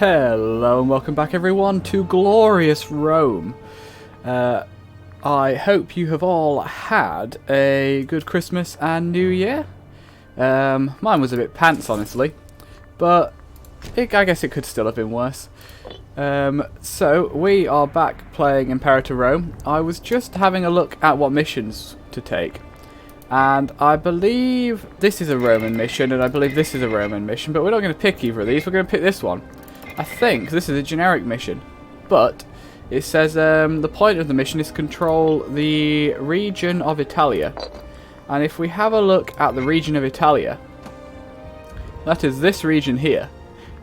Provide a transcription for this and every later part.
Hello and welcome back everyone to glorious Rome. I hope you have all had a good Christmas and New Year. Mine was a bit pants honestly, but I guess it could still have been worse. So we are back playing Imperator Rome. I was just having a look at what missions to take. And I believe this is a Roman mission, and I believe this is a Roman mission, but we're not going to pick either of these, we're going to pick this one. I think this is a generic mission, but it says the point of the mission is to control the region of Italia. And if we have a look at the region of Italia, that is this region here.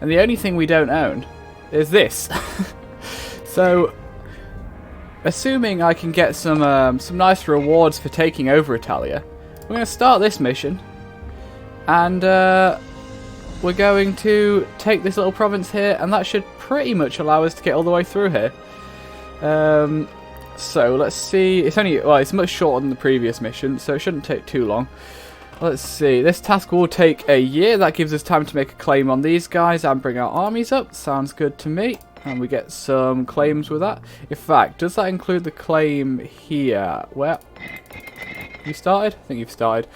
And the only thing we don't own is this. So, assuming I can get some nice rewards for taking over Italia, we're going to start this mission, and we're going to take this little province here, and that should pretty much allow us to get all the way through here. So let's see. It's only it's much shorter than the previous mission, so it shouldn't take too long. Let's see. This task will take a year. That gives us time to make a claim on these guys and bring our armies up. Sounds good to me. And we get some claims with that. In fact, does that include the claim here? Where? You started? I think you've started.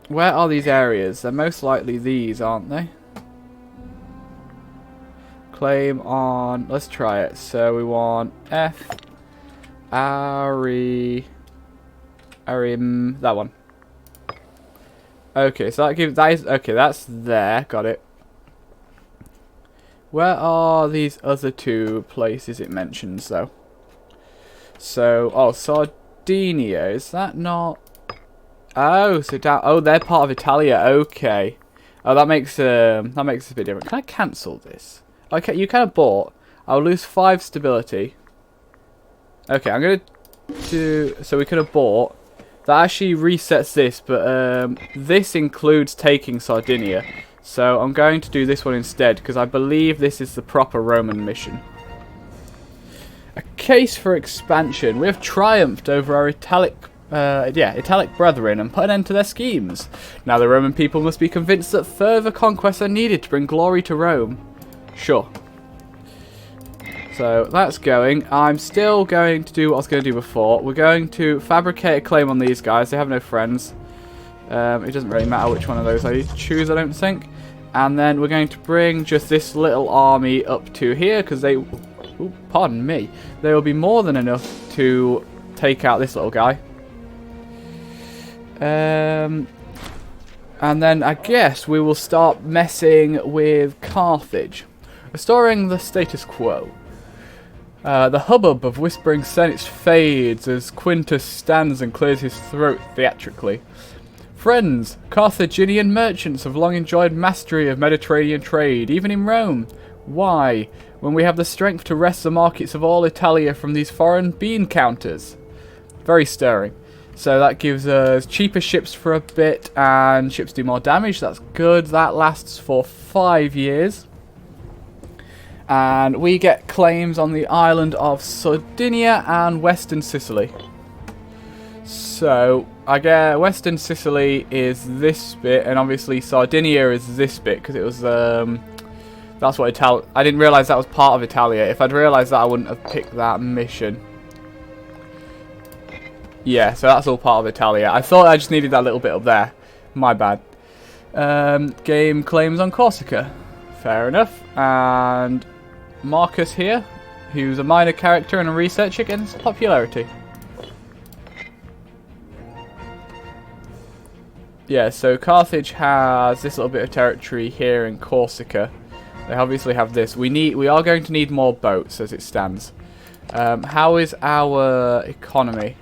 Where are these areas? They're most likely these, aren't they? Claim on... Let's try it. So we want F... Arim... That one. Okay, so that gives... That is, okay, that's there. Got it. Where are these other two places it mentions, though? So... Oh, Sardinia. Is that not... Oh, so down. Oh, they're part of Italia. Okay. Oh, that makes it a bit different. Can I cancel this? Okay, you kind of bought. I'll lose 5 stability. Okay, I'm gonna do. So we could have bought. That actually resets this, but this includes taking Sardinia. So I'm going to do this one instead because I believe this is the proper Roman mission. A case for expansion. We have triumphed over our Italic brethren and put an end to their schemes. Now the Roman people must be convinced that further conquests are needed to bring glory to Rome. Sure. So that's going. I'm still going to do what I was going to do before. We're going to fabricate a claim on these guys. They have no friends. It doesn't really matter which one of those I choose, I don't think. And then we're going to bring just this little army up to here because they... Ooh, pardon me. They will be more than enough to take out this little guy. And then I guess we will start messing with Carthage. Restoring the status quo. The hubbub of whispering senates fades as Quintus stands and clears his throat theatrically. Friends, Carthaginian merchants have long enjoyed mastery of Mediterranean trade, even in Rome. Why, when we have the strength to wrest the markets of all Italia from these foreign bean counters? Very stirring. So that gives us cheaper ships for a bit, and ships do more damage. That's good. That lasts for 5 years. And we get claims on the island of Sardinia and Western Sicily. So, I guess Western Sicily is this bit, and obviously Sardinia is this bit, because it was, that's what I didn't realise that was part of Italia. If I'd realised that, I wouldn't have picked that mission. Yeah, so that's all part of Italia. I thought I just needed that little bit up there. My bad. Game claims on Corsica. Fair enough. And Marcus here, who's a minor character and a researcher, getting some popularity. Yeah, so Carthage has this little bit of territory here in Corsica. They obviously have this. We are going to need more boats as it stands. How is our economy?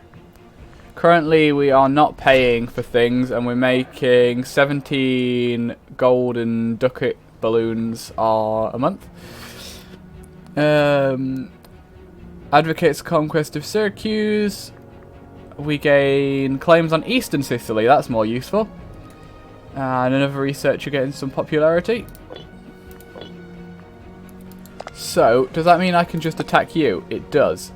Currently, we are not paying for things, and we're making 17 golden ducat balloons a month. Advocates conquest of Syracuse. We gain claims on Eastern Sicily. That's more useful. And another researcher getting some popularity. So, does that mean I can just attack you? It does.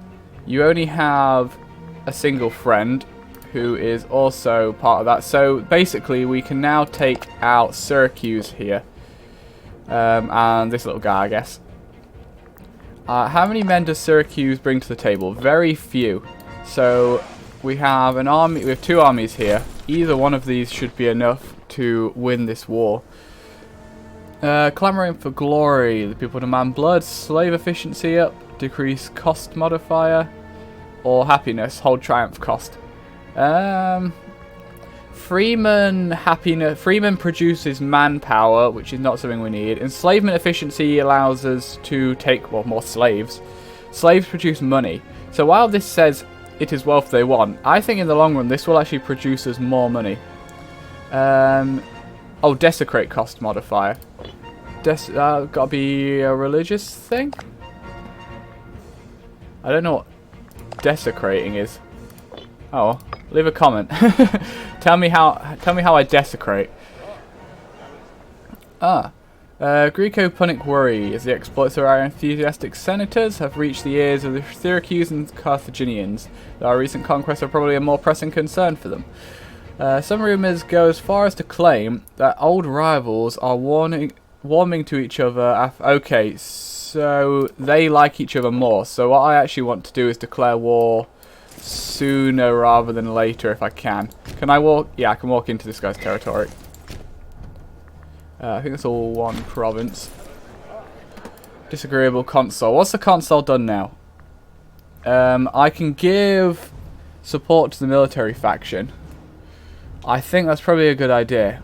You only have a single friend who is also part of that. So basically we can now take out Syracuse here. And this little guy, I guess. How many men does Syracuse bring to the table? Very few. So we have an army. We have 2 armies here. Either one of these should be enough to win this war. Clamoring for glory. The people demand blood. Slave efficiency up. Decrease cost modifier. Or happiness. Hold triumph cost. Freeman happiness. Freeman produces manpower, which is not something we need. Enslavement efficiency allows us to take, well, more slaves. Slaves produce money. So while this says it is wealth they want, I think in the long run this will actually produce us more money. Oh, desecrate cost modifier. Gotta be a religious thing? I don't know what desecrating is. Oh, leave a comment. Tell me how I desecrate. Greco-Punic worry as the exploits of our enthusiastic senators have reached the ears of the Syracuse and Carthaginians. Our recent conquests are probably a more pressing concern for them. Some rumours go as far as to claim that old rivals are warming to each other. Okay, so they like each other more. So what I actually want to do is declare war sooner rather than later if I can. Can I walk? Yeah, I can walk into this guy's territory. I think it's all one province. Disagreeable consul. What's the consul done now? I can give support to the military faction. I think that's probably a good idea.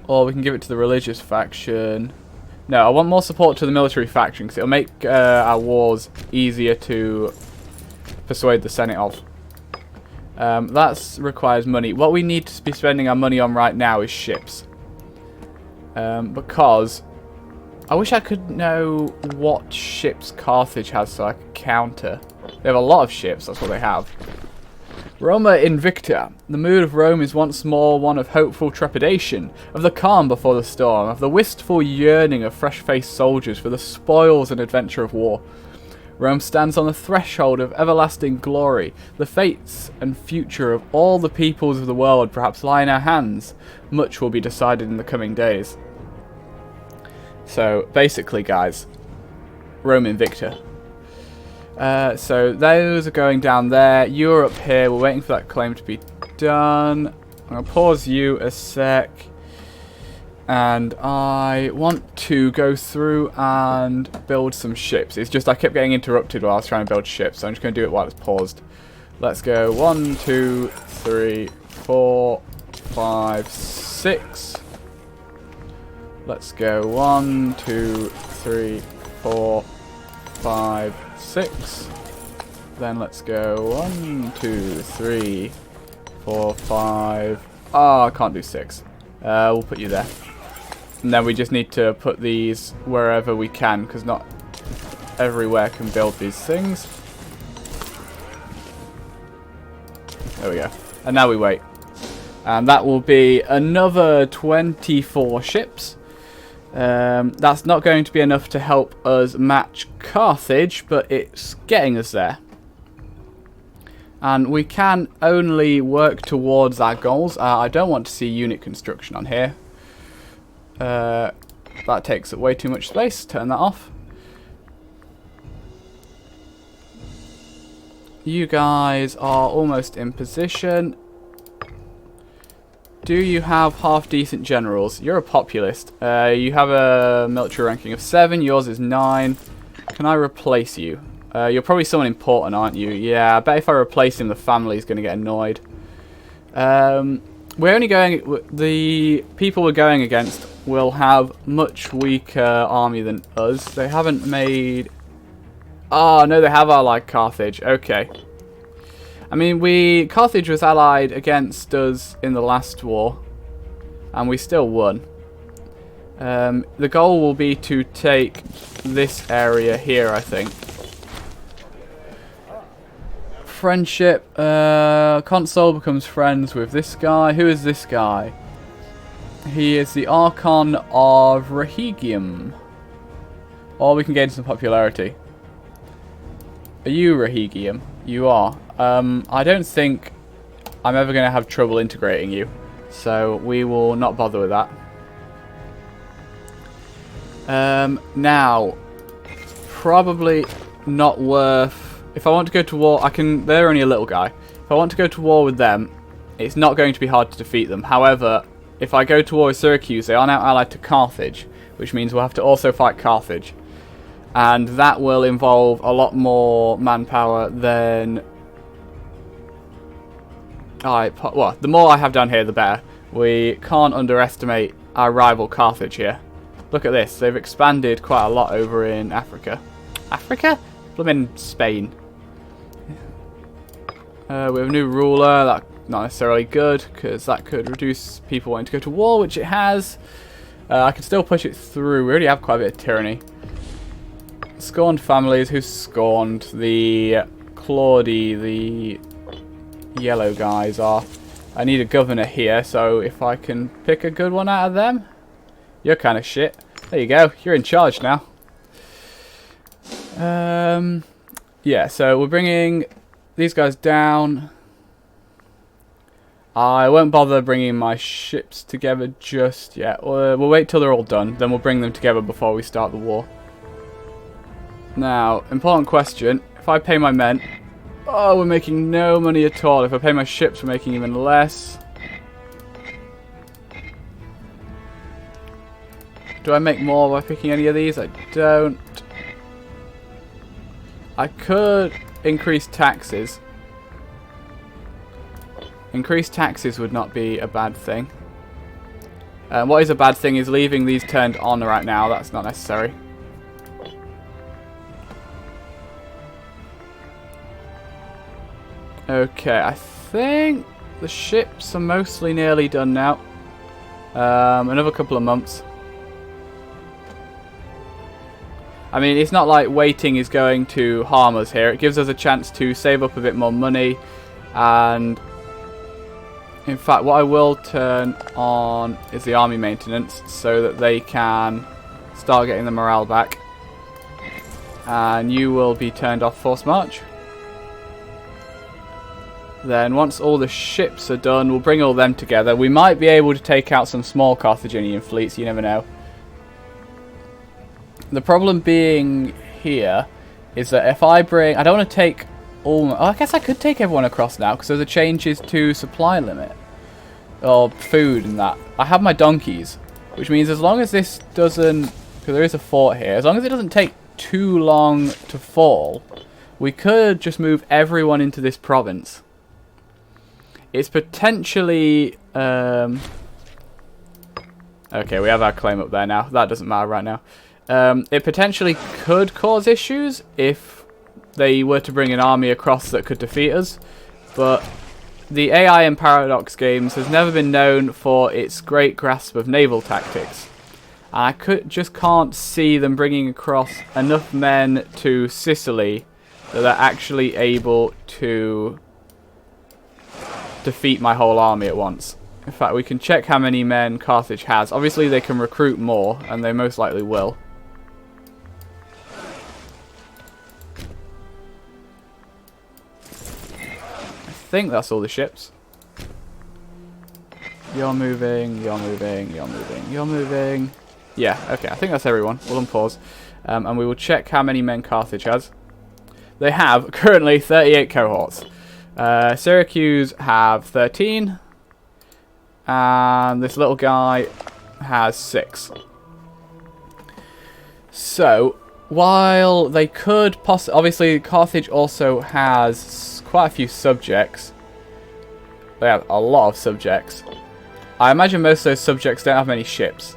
Or we can give it to the religious faction. No, I want more support to the military faction because it'll make our wars easier to persuade the Senate of. That requires money. What we need to be spending our money on right now is ships. Because I wish I could know what ships Carthage has so I could counter. They have a lot of ships, that's what they have. Roma Invicta. The mood of Rome is once more one of hopeful trepidation, of the calm before the storm, of the wistful yearning of fresh-faced soldiers for the spoils and adventure of war. Rome stands on the threshold of everlasting glory. The fates and future of all the peoples of the world perhaps lie in our hands. Much will be decided in the coming days. So, basically, guys, Rome Invicta. So those are going down there. You're up here. We're waiting for that claim to be done. I'm going to pause you a sec. And I want to go through and build some ships. It's just I kept getting interrupted while I was trying to build ships. So I'm just going to do it while it's paused. Let's go 1, 2, 3, 4, 5, 6. Let's go 1, 2, 3, 4, 5, 6. Then let's go 1, 2, 3, 4, 5. Oh, I can't do 6. We'll put you there. And then we just need to put these wherever we can, because not everywhere can build these things. There we go. And now we wait. And that will be another 24 ships. That's not going to be enough to help us match Carthage, but it's getting us there. And we can only work towards our goals. I don't want to see unit construction on here. That takes up way too much space. Turn that off. You guys are almost in position. Do you have half-decent generals? You're a populist. You have a military ranking of 7. Yours is 9. Can I replace you? You're probably someone important, aren't you? Yeah, I bet if I replace him, the family's going to get annoyed. We're only going... The people we're going against will have much weaker army than us. They haven't made... Oh, no, they have allied Carthage. Okay. I mean, Carthage was allied against us in the last war, and we still won. The goal will be to take this area here, I think. Friendship. Consul becomes friends with this guy. Who is this guy? He is the Archon of Rhegium. Or we can gain some popularity. Are you Rhegium? You are. I don't think I'm ever going to have trouble integrating you. So we will not bother with that. Now, probably not worth... If I want to go to war, I can... They're only a little guy. If I want to go to war with them, it's not going to be hard to defeat them. However, if I go to war with Syracuse, they are now allied to Carthage, which means we'll have to also fight Carthage. And that will involve a lot more manpower than... Well, the more I have down here, the better. We can't underestimate our rival Carthage here. Look at this. They've expanded quite a lot over in Africa. Africa? I'm in Spain. We have a new ruler. That's not necessarily good, because that could reduce people wanting to go to war, which it has. I can still push it through. We already have quite a bit of tyranny. Scorned families. Who's scorned? The Claudi, the yellow guys are. I need a governor here, so if I can pick a good one out of them. You're kind of shit. There you go. You're in charge now. Yeah, so we're bringing these guys down. I won't bother bringing my ships together just yet. We'll wait till they're all done, then we'll bring them together before we start the war. Now, important question. If I pay my men... Oh, we're making no money at all. If I pay my ships, we're making even less. Do I make more by picking any of these? I don't. I could increase taxes. Increased taxes would not be a bad thing. What is a bad thing is leaving these turned on right now. That's not necessary. Okay, I think the ships are mostly nearly done now. Another couple of months. I mean, it's not like waiting is going to harm us here. It gives us a chance to save up a bit more money. And in fact, what I will turn on is the army maintenance so that they can start getting the morale back. And you will be turned off forced march. Then once all the ships are done, we'll bring all them together. We might be able to take out some small Carthaginian fleets, you never know. The problem being here is that if I bring... I don't want to take all... Oh, I guess I could take everyone across now because there's a changes to supply limit. Or food and that. I have my donkeys, which means as long as this doesn't... Because there is a fort here. As long as it doesn't take too long to fall, we could just move everyone into this province. It's potentially... Okay, we have our claim up there now. That doesn't matter right now. It potentially could cause issues if they were to bring an army across that could defeat us. But the AI in Paradox games has never been known for its great grasp of naval tactics. And I just can't see them bringing across enough men to Sicily that they're actually able to defeat my whole army at once. In fact, we can check how many men Carthage has. Obviously, they can recruit more, and they most likely will. I think that's all the ships. You're moving, you're moving, you're moving, you're moving. Yeah, okay, I think that's everyone. We'll unpause. And we will check how many men Carthage has. They have currently 38 cohorts. Syracuse have 13. And this little guy has 6. So, while they could obviously Carthage also has quite a few subjects. They have a lot of subjects. I imagine most of those subjects don't have many ships.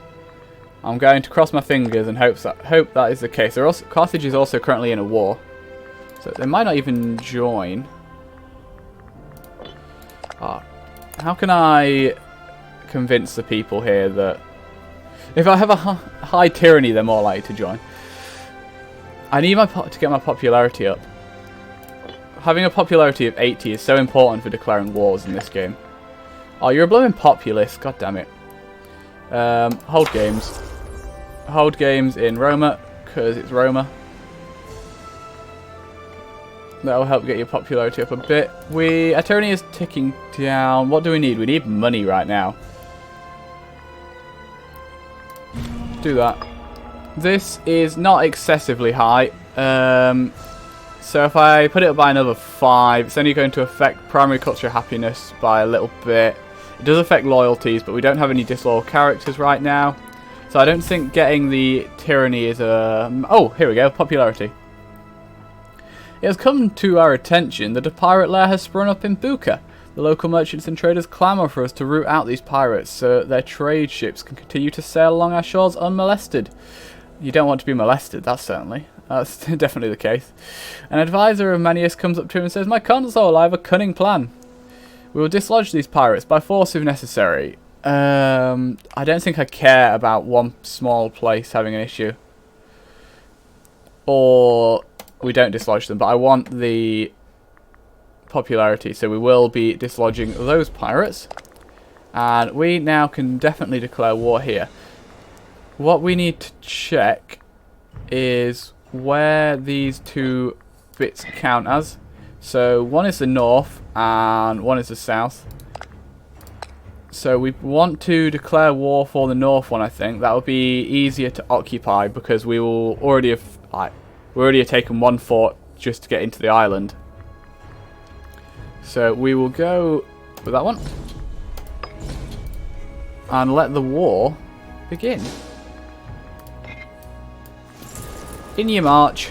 I'm going to cross my fingers and hope that is the case. Carthage is also currently in a war, so they might not even join. How can I convince the people here that if I have a high tyranny, they're more likely to join? I need to get my popularity up. Having a popularity of 80 is so important for declaring wars in this game. Oh, you're a blooming populist. God damn it. Hold games. Hold games in Roma, because it's Roma. That'll help get your popularity up a bit. Our tyranny is ticking down. What do we need? We need money right now. Do that. This is not excessively high. So if I put it up by another 5, it's only going to affect primary culture happiness by a little bit. It does affect loyalties, but we don't have any disloyal characters right now. So I don't think getting the tyranny is a... Oh, here we go, popularity. It has come to our attention that a pirate lair has sprung up in Buka. The local merchants and traders clamour for us to root out these pirates so their trade ships can continue to sail along our shores unmolested. You don't want to be molested, that's definitely the case. An advisor of Manius comes up to him and says, "My console, I have a cunning plan. We will dislodge these pirates by force if necessary." I don't think I care about one small place having an issue. Or we don't dislodge them, but I want the popularity, so we will be dislodging those pirates. And we now can definitely declare war here. What we need to check is where these two bits count as. So one is the north and one is the south. So we want to declare war for the north one, I think. That will be easier to occupy because we will already have taken one fort just to get into the island. So we will go with that one and let the war begin. In your march.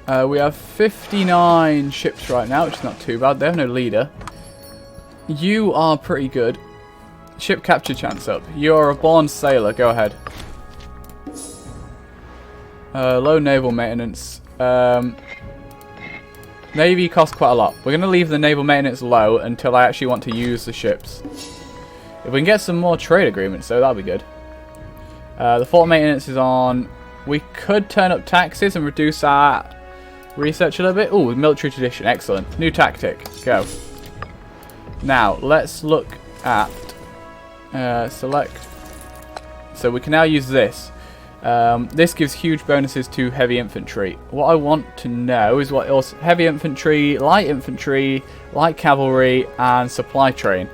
We have 59 ships right now, which is not too bad. They have no leader. You are pretty good. Ship capture chance up. You're a born sailor. Go ahead. Low naval maintenance. Navy costs quite a lot. We're going to leave the naval maintenance low until I actually want to use the ships. If we can get some more trade agreements, though, that'll be good. The fort maintenance is on. We could turn up taxes and reduce our research a little bit. Ooh, military tradition. Excellent. New tactic. Go. Now, let's look at select. So we can now use this. This gives huge bonuses to heavy infantry. What I want to know is what else: heavy infantry, light cavalry, and supply train.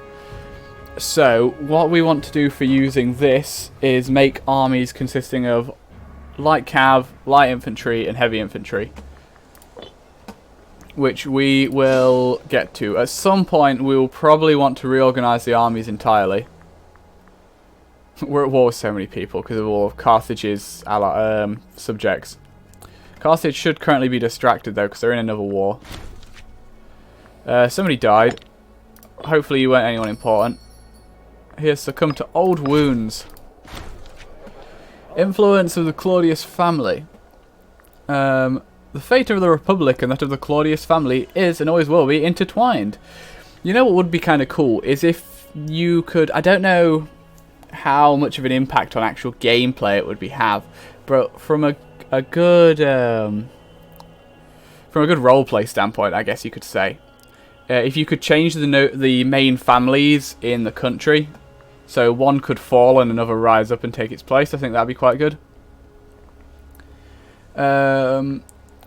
So what we want to do for using this is make armies consisting of light cav, light infantry, and heavy infantry, which we will get to. At some point, we will probably want to reorganize the armies entirely. We're at war with so many people because of all of Carthage's subjects. Carthage should currently be distracted, though, because they're in another war. Somebody died. Hopefully you weren't anyone important. He has succumbed to old wounds. Influence of the Claudius family. The fate of the Republic and that of the Claudius family is, and always will be, intertwined. You know what would be kind of cool is if you could... I don't know how much of an impact on actual gameplay it would have, but from a good roleplay standpoint, I guess you could say, if you could change the main families in the country, so one could fall and another rise up and take its place, I think that'd be quite good.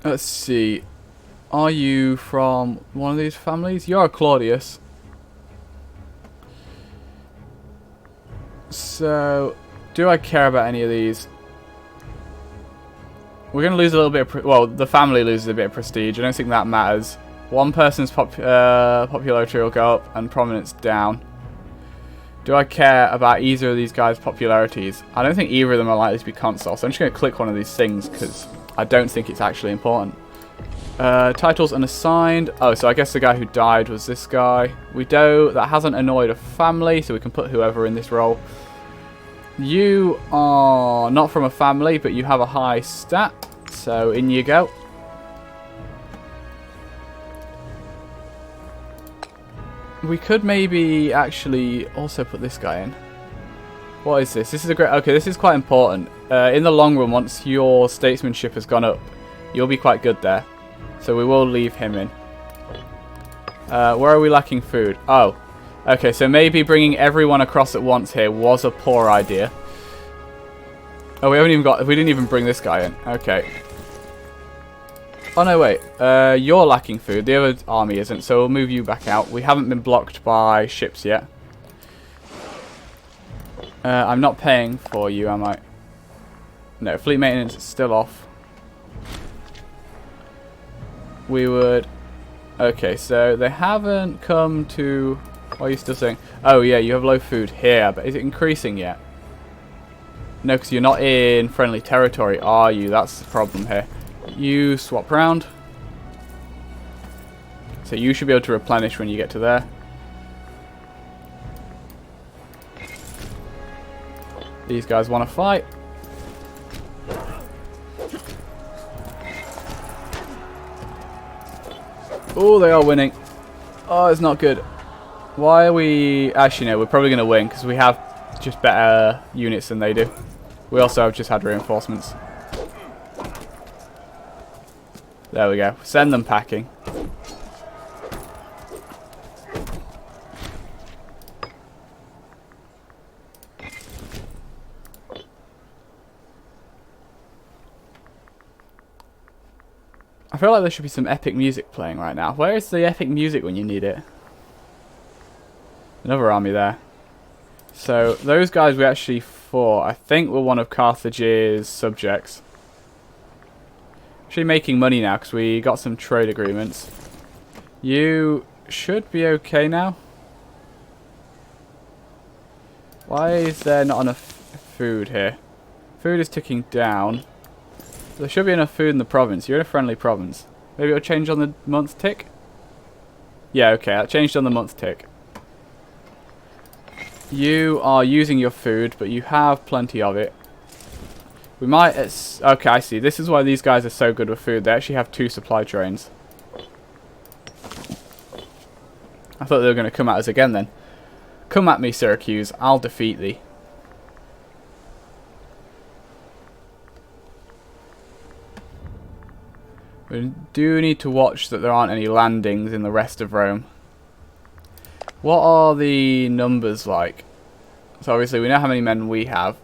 Let's see. Are you from one of these families? You're a Claudius. So, do I care about any of these? We're going to lose a little bit of... well, the family loses a bit of prestige. I don't think that matters. One person's popularity will go up and prominence down. Do I care about either of these guys' popularities? I don't think either of them are likely to be consul, so I'm just going to click one of these things because I don't think it's actually important. Titles unassigned. Oh, so I guess the guy who died was this guy. That hasn't annoyed a family, so we can put whoever in this role. You are not from a family, but you have a high stat, so in you go. We could maybe actually also put this guy in. What is this? This is a great... okay, this is quite important. In the long run, once your statesmanship has gone up, you'll be quite good there. So we will leave him in. Where are we lacking food? Oh. Okay, so maybe bringing everyone across at once here was a poor idea. Oh, we didn't even bring this guy in. Okay. Oh, no, wait. You're lacking food. The other army isn't, so we'll move you back out. We haven't been blocked by ships yet. I'm not paying for you, am I? No, fleet maintenance is still off. We would... Okay, so they haven't come to... What are you still saying? Oh, yeah, you have low food here, but is it increasing yet? No, because you're not in friendly territory, are you? That's the problem here. You swap round. So you should be able to replenish when you get to there. These guys want to fight. Oh, they are winning. Oh, it's not good. Why are we... Actually, no, we're probably going to win because we have just better units than they do. We also have just had reinforcements. There we go. Send them packing. I feel like there should be some epic music playing right now. Where is the epic music when you need it? Another army there. So, those guys we actually fought, I think were one of Carthage's subjects. Actually making money now because we got some trade agreements. You should be okay now. Why is there not enough food here? Food is ticking down. There should be enough food in the province. You're in a friendly province. Maybe it'll change on the month tick? Yeah, okay, that changed on the month tick. You are using your food, but you have plenty of it. We might... Okay, I see. This is why these guys are so good with food. They actually have 2 supply trains. I thought they were going to come at us again then. Come at me, Syracuse. I'll defeat thee. We do need to watch that there aren't any landings in the rest of Rome. What are the numbers like? So obviously we know how many men we have.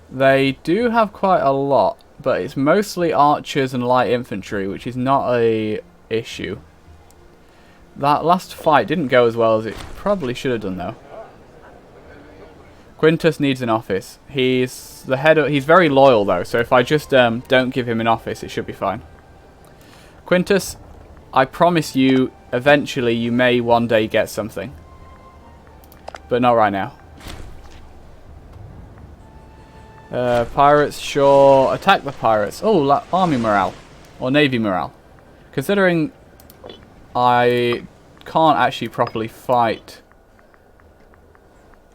They do have quite a lot, but it's mostly archers and light infantry, which is not a issue. That last fight didn't go as well as it probably should have done though. Quintus needs an office. He's the head of, he's very loyal though, so if I just don't give him an office, it should be fine. Quintus, I promise you, eventually you may one day get something. But not right now. Pirates, sure. Attack the pirates. Oh, army morale. Or navy morale. Considering I can't actually properly fight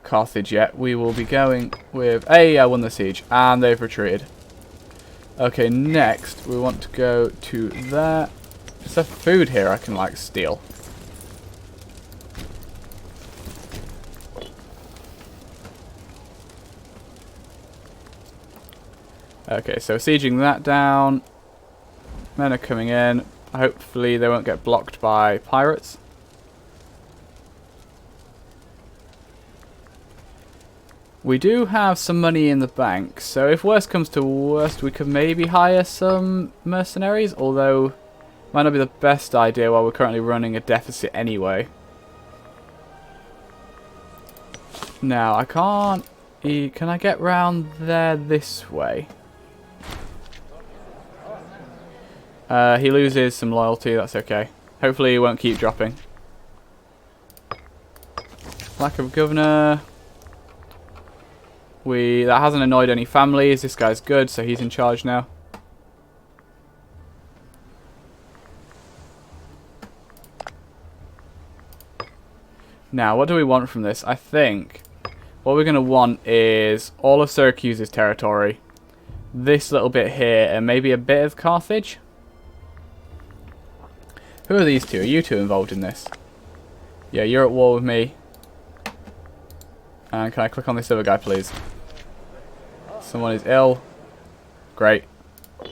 Carthage yet, we will be going with... Hey, I won the siege. And they've retreated. Okay, next we want to go to there. Is there food here I can like steal? Okay, so sieging that down. Men are coming in. Hopefully they won't get blocked by pirates. We do have some money in the bank, so if worst comes to worst, we could maybe hire some mercenaries, although might not be the best idea while we're currently running a deficit anyway. Now, I can't... Can I get round there this way? He loses some loyalty, that's okay. Hopefully he won't keep dropping. Lack of governor... That hasn't annoyed any families. This guy's good, so he's in charge now. Now, what do we want from this? I think what we're going to want is all of Syracuse's territory, this little bit here, and maybe a bit of Carthage. Who are these two? Are you two involved in this? Yeah, you're at war with me. And can I click on this other guy, please? Someone is ill. Great. I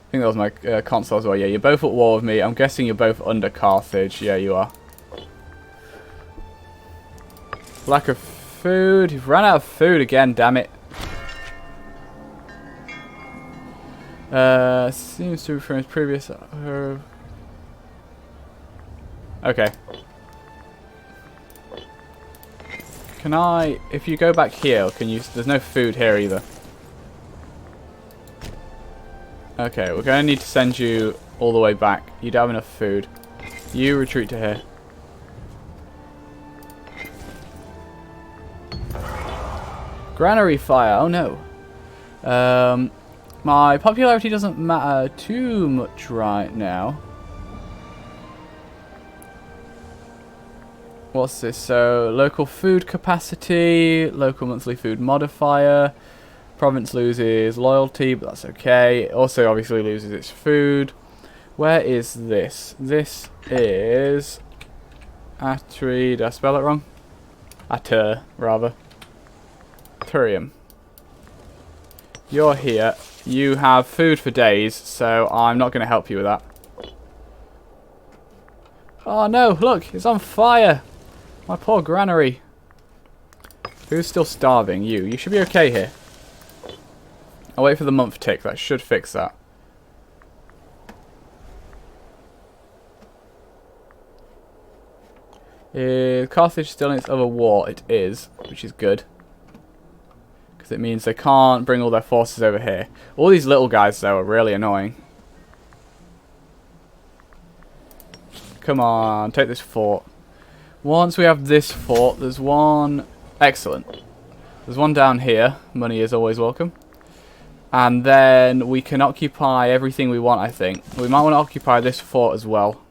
think that was my consul as well. Yeah, you're both at war with me. I'm guessing you're both under Carthage. Yeah, you are. Lack of food. You've run out of food again, damn it. Seems to be from his previous... Okay. Can I... If you go back here, can you... There's no food here either. Okay, we're going to need to send you all the way back. You don't have enough food. You retreat to here. Granary fire. Oh no. My popularity doesn't matter too much right now. What's this? So, local food capacity, local monthly food modifier. Province loses loyalty, but that's okay. It also obviously loses its food. Where is this? This is Atri. Did I spell it wrong? Atur, rather. Turium. You're here. You have food for days, so I'm not going to help you with that. Oh no, look, it's on fire. My poor granary. Who's still starving? You. You should be okay here. I'll wait for the month tick. That should fix that. Is Carthage still in its other war? It is, which is good. Because it means they can't bring all their forces over here. All these little guys, though, are really annoying. Come on, take this fort. Once we have this fort, there's one... Excellent. There's one down here. Money is always welcome. And then we can occupy everything we want, I think. We might want to occupy this fort as well.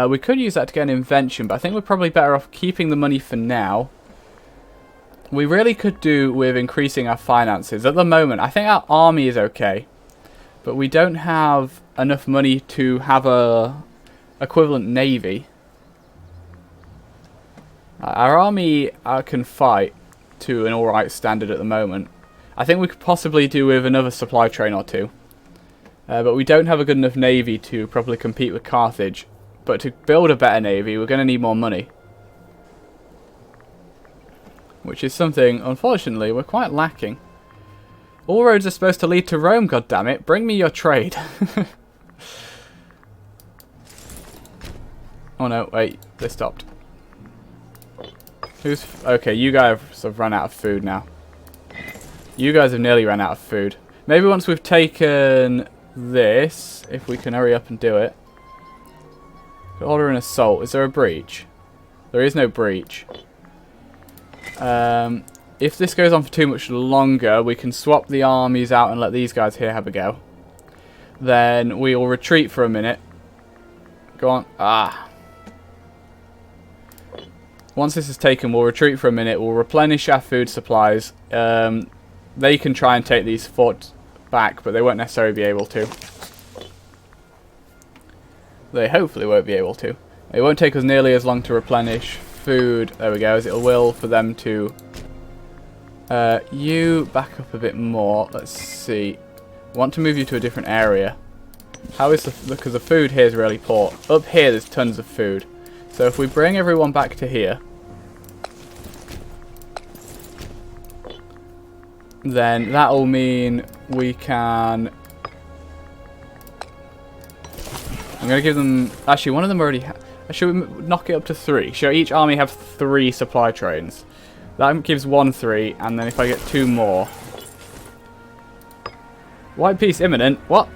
We could use that to get an invention, but I think we're probably better off keeping the money for now. We really could do with increasing our finances. At the moment, I think our army is okay. But we don't have enough money to have a equivalent navy. Our army can fight to an alright standard at the moment. I think we could possibly do with another supply train or two. But we don't have a good enough navy to properly compete with Carthage. But to build a better navy, we're going to need more money. Which is something, unfortunately, we're quite lacking. All roads are supposed to lead to Rome, goddammit. Bring me your trade. Oh no, wait, they stopped. Who's... Okay, you guys have run out of food now. You guys have nearly run out of food. Maybe once we've taken this, if we can hurry up and do it. Order an assault. Is there a breach? There is no breach. If this goes on for too much longer, we can swap the armies out and let these guys here have a go. Then we will retreat for a minute. Go on. Ah. Once this is taken, we'll retreat for a minute. We'll replenish our food supplies. They can try and take these forts back, but they won't necessarily be able to. They hopefully won't be able to. It won't take us nearly as long to replenish food, there we go, as it will for them to... you back up a bit more. Let's see. I want to move you to a different area. How is the... Because the food here is really poor. Up here there's tons of food. So if we bring everyone back to here, then that will mean we can... I'm going to give them... Actually, one of them already... Should we knock it up to 3? Should each army have 3 supply trains? That gives 1 3, and then if I get 2 more... White peace imminent. What?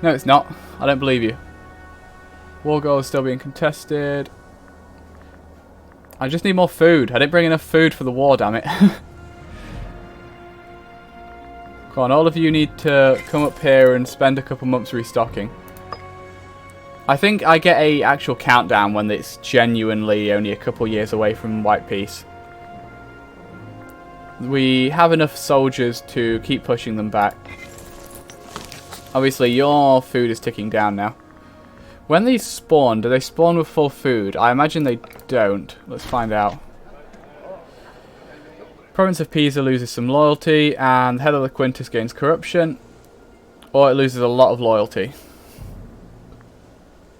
No, it's not. I don't believe you. War goal is still being contested. I just need more food. I didn't bring enough food for the war, damn it. Come on, all of you need to come up here and spend a couple months restocking. I think I get a actual countdown when it's genuinely only a couple years away from white peace. We have enough soldiers to keep pushing them back. Obviously, your food is ticking down now. When these spawn, do they spawn with full food? I imagine they don't. Let's find out. Province of Pisa loses some loyalty, and the head of the Quintus gains corruption. Or it loses a lot of loyalty.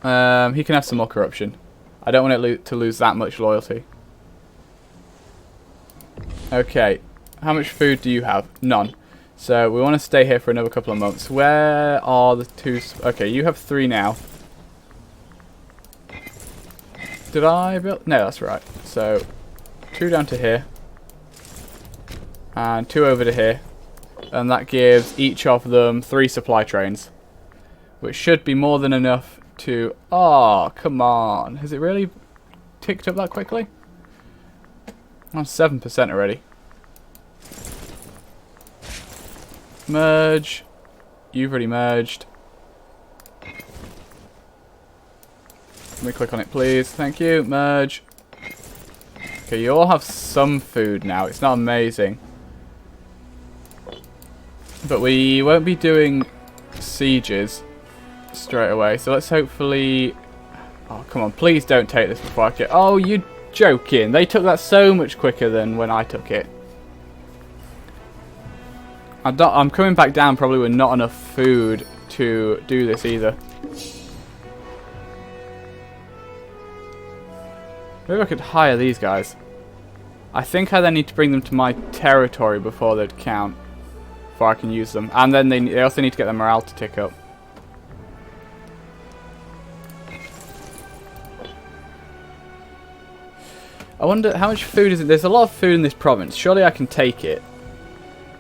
He can have some more corruption. I don't want it to lose that much loyalty. Okay. How much food do you have? None. So we want to stay here for another couple of months. Where are the 2... Okay, you have 3 now. Did I build... No, that's right. So 2 down to here. And 2 over to here. And that gives each of them 3 supply trains. Which should be more than enough to... Oh, come on. Has it really ticked up that quickly? I'm 7% already. Merge. You've already merged. Let me click on it, please. Thank you. Merge. Okay, you all have some food now. It's not amazing. But we won't be doing sieges straight away. So let's hopefully... Oh, come on. Please don't take this before I get... Oh, you're joking. They took that so much quicker than when I took it. I'm coming back down probably with not enough food to do this either. Maybe I could hire these guys. I think I then need to bring them to my territory before they'd count. Before I can use them. And then they also need to get their morale to tick up. I wonder how much food is it? There's a lot of food in this province. Surely I can take it.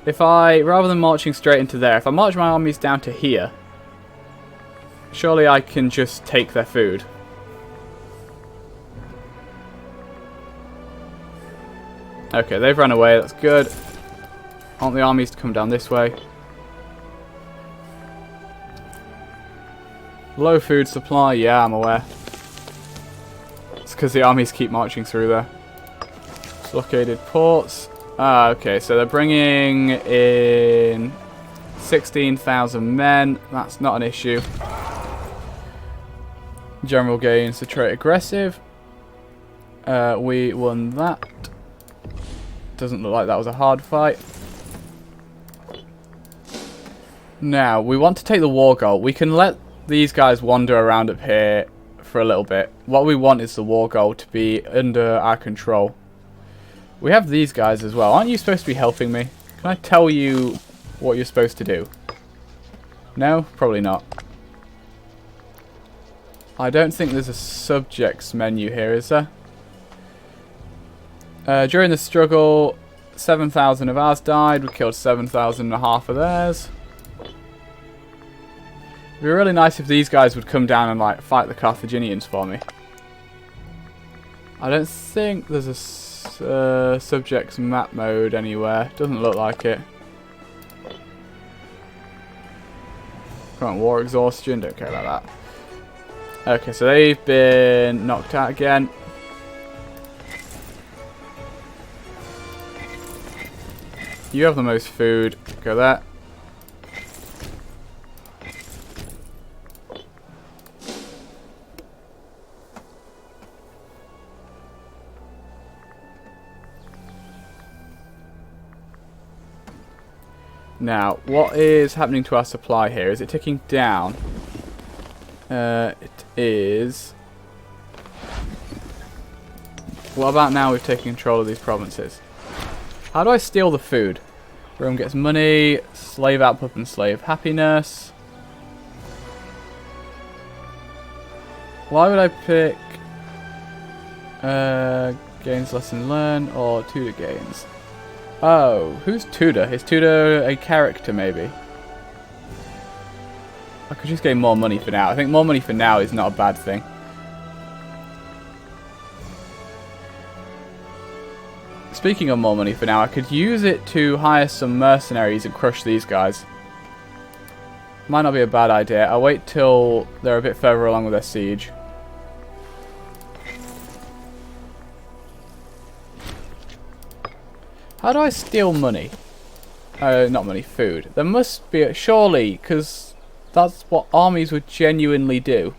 If I, rather than marching straight into there, if I march my armies down to here, surely I can just take their food. Okay, they've run away, that's good. I want the armies to come down this way. Low food supply, yeah, I'm aware. It's because the armies keep marching through there. Blockaded ports. Ah, okay, so they're bringing in 16,000 men. That's not an issue. General gains the trait aggressive. We won that. Doesn't look like that was a hard fight. Now, we want to take the war goal. We can let these guys wander around up here for a little bit. What we want is the war goal to be under our control. We have these guys as well. Aren't you supposed to be helping me? Can I tell you what you're supposed to do? No? Probably not. I don't think there's a subjects menu here, is there? During the struggle, 7,000 of ours died. We killed 7,500 of theirs. It'd be really nice if these guys would come down and like fight the Carthaginians for me. I don't think there's a subjects map mode anywhere. Doesn't look like it. Current war exhaustion. Don't care about that. Okay, so they've been knocked out again. You have the most food. Go there. Now, what is happening to our supply here? Is it ticking down? It is. What about now we've taken control of these provinces? How do I steal the food? Rome gets money, slave output and slave happiness. Why would I pick gains lesson learn or tutor gains? Oh, who's Tudor? Is Tudor a character, maybe? I could just gain more money for now. I think more money for now is not a bad thing. Speaking of more money for now, I could use it to hire some mercenaries and crush these guys. Might not be a bad idea. I'll wait till they're a bit further along with their siege. How do I steal money? Not money, food. There must be, surely, because that's what armies would genuinely do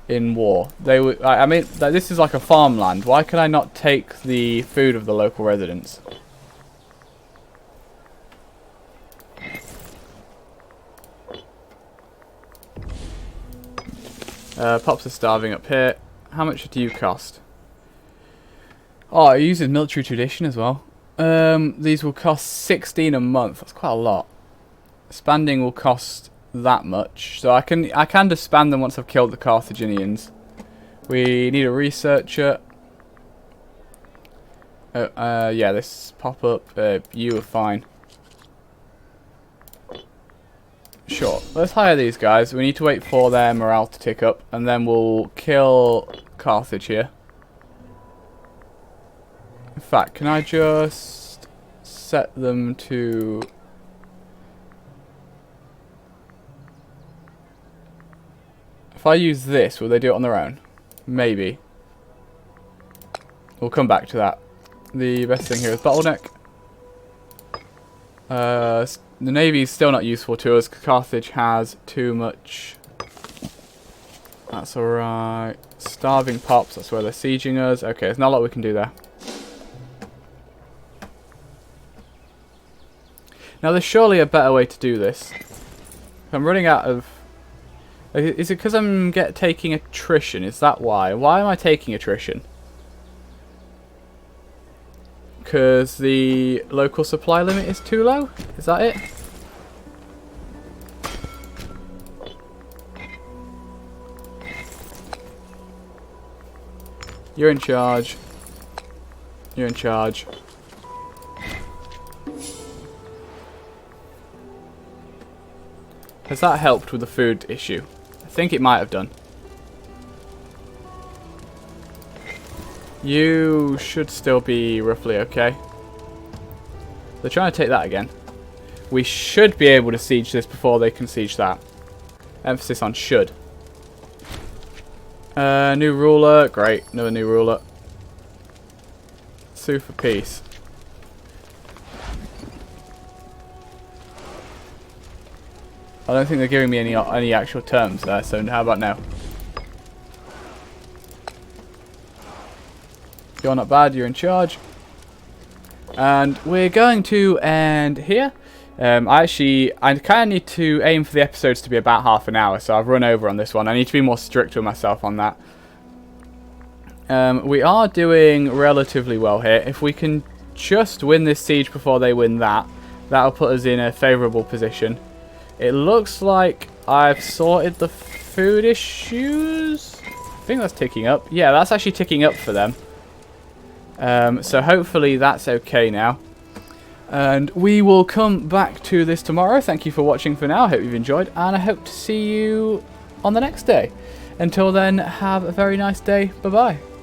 in war. They would. I mean, this is like a farmland. Why can I not take the food of the local residents? Pops are starving up here. How much do you cost? Oh, it uses military tradition as well. These will cost 16 a month. That's quite a lot. Expanding will cost that much. So I can disband them once I've killed the Carthaginians. We need a researcher. Yeah, this pop-up, you are fine. Sure, let's hire these guys. We need to wait for their morale to tick up, and then we'll kill Carthage here. In fact, can I just set them to... If I use this, will they do it on their own? Maybe. We'll come back to that. The best thing here is bottleneck. The Navy's still not useful to us because Carthage has too much. That's alright. Starving pops, that's where they're sieging us. Okay, there's not a lot we can do there. Now there's surely a better way to do this. I'm running out of... Is it because I'm taking attrition? Is that why? Why am I taking attrition? Because the local supply limit is too low? Is that it? You're in charge. You're in charge. Has that helped with the food issue? I think it might have done. You should still be roughly okay. They're trying to take that again. We should be able to siege this before they can siege that. Emphasis on should. New ruler. Great. Another new ruler. Sue for peace. I don't think they're giving me any actual terms there, so how about now? You're not bad, you're in charge. And we're going to end here. I kind of need to aim for the episodes to be about half an hour, so I've run over on this one. I need to be more strict with myself on that. We are doing relatively well here. If we can just win this siege before they win that, that'll put us in a favourable position. It looks like I've sorted the food issues. I think that's ticking up. Yeah, that's actually ticking up for them. So hopefully that's okay now. And we will come back to this tomorrow. Thank you for watching for now. I hope you've enjoyed. And I hope to see you on the next day. Until then, have a very nice day. Bye-bye.